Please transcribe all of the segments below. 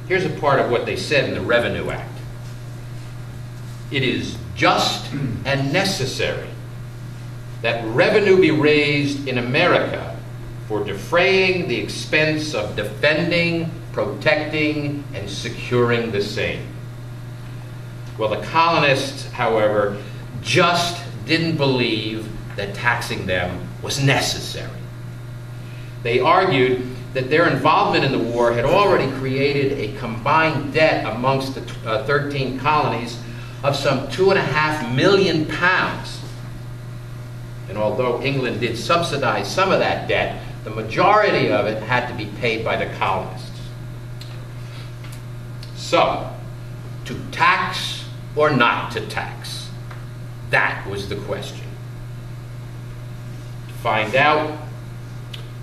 Here's a part of what they said in the Revenue Act. It is just and necessary that revenue be raised in America for defraying the expense of defending, protecting, and securing the same. Well, the colonists, however, just didn't believe that taxing them was necessary. They argued that their involvement in the war had already created a combined debt amongst the 13 colonies of some £2.5 million. And although England did subsidize some of that debt, the majority of it had to be paid by the colonists. So, to tax or not to tax? That was the question. To find out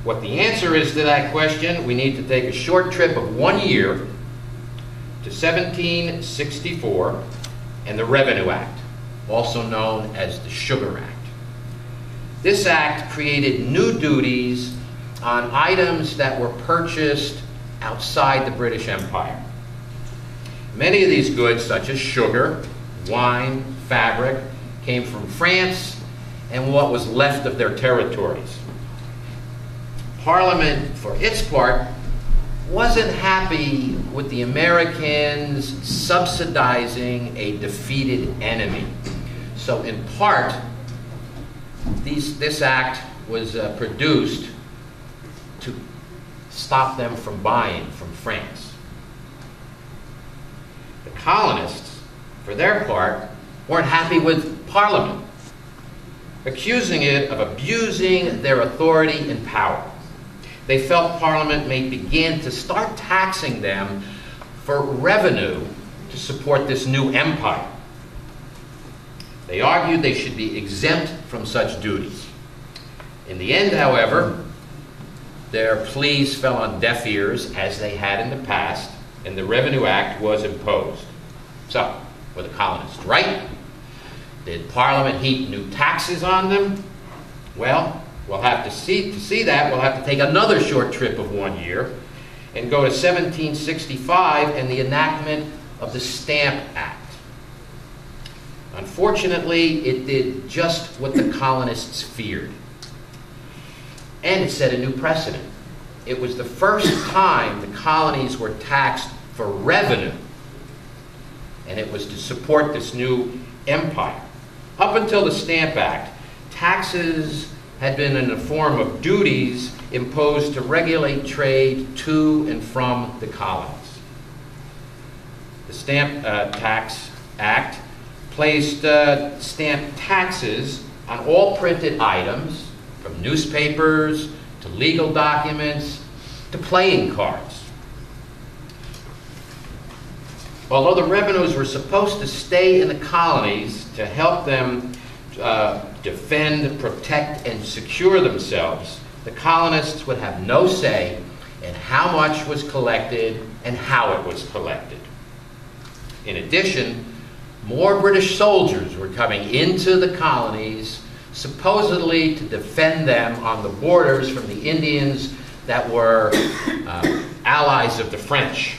what the answer is to that question, we need to take a short trip of 1 year to 1764 and the Revenue Act, also known as the Sugar Act. This act created new duties on items that were purchased outside the British Empire. Many of these goods, such as sugar, wine, fabric, came from France and what was left of their territories. Parliament, for its part, wasn't happy with the Americans subsidizing a defeated enemy. So in part, this act was produced to stop them from buying from France. The colonists, for their part, weren't happy with Parliament, accusing it of abusing their authority and power. They felt Parliament may begin to start taxing them for revenue to support this new empire. They argued they should be exempt from such duties. In the end, however, their pleas fell on deaf ears, as they had in the past, and the Revenue Act was imposed. So, were the colonists right? Did Parliament heap new taxes on them? Well, we'll have to see that. We'll have to take another short trip of 1 year and go to 1765 and the enactment of the Stamp Act. Unfortunately, it did just what the colonists feared. And it set a new precedent. It was the first time the colonies were taxed for revenue, and it was to support this new empire. Up until the Stamp Act, taxes had been in the form of duties imposed to regulate trade to and from the colonies. The Stamp Tax Act placed stamp taxes on all printed items, from newspapers to legal documents to playing cards. Although the revenues were supposed to stay in the colonies to help them defend, protect, and secure themselves, the colonists would have no say in how much was collected and how it was collected. In addition, more British soldiers were coming into the colonies, supposedly to defend them on the borders from the Indians that were allies of the French.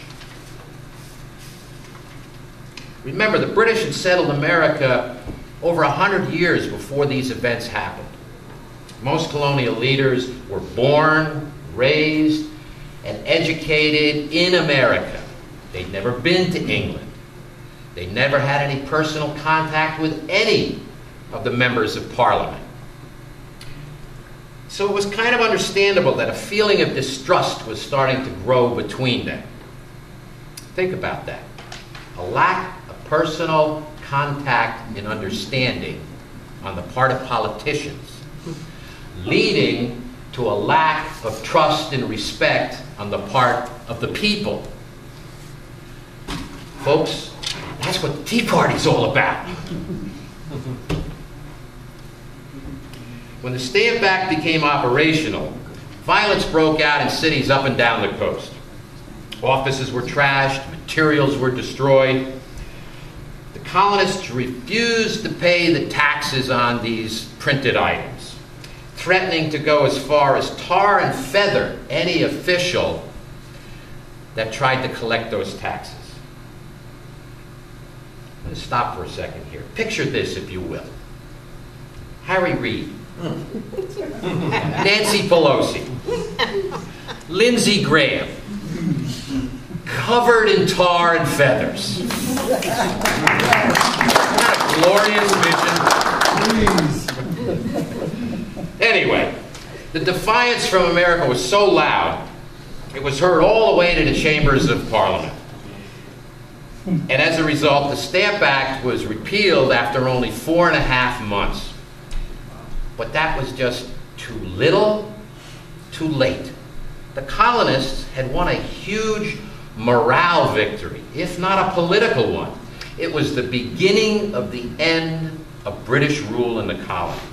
Remember, the British had settled America over 100 years before these events happened. Most colonial leaders were born, raised, and educated in America. They'd never been to England. They never had any personal contact with any of the members of Parliament. So it was kind of understandable that a feeling of distrust was starting to grow between them. Think about that. A lack of personal contact and understanding on the part of politicians, leading to a lack of trust and respect on the part of the people. Folks, that's what the Tea Party's all about. When the Stamp Act became operational, violence broke out in cities up and down the coast. Offices were trashed, materials were destroyed. The colonists refused to pay the taxes on these printed items, threatening to go as far as tar and feather any official that tried to collect those taxes. I'm going to stop for a second here. Picture this, if you will. Harry Reid, Nancy Pelosi, Lindsey Graham, covered in tar and feathers. What a glorious vision. Anyway, the defiance from America was so loud, it was heard all the way to the chambers of Parliament. And as a result, the Stamp Act was repealed after only 4.5 months. But that was just too little, too late. The colonists had won a huge morale victory, if not a political one. It was the beginning of the end of British rule in the colonies.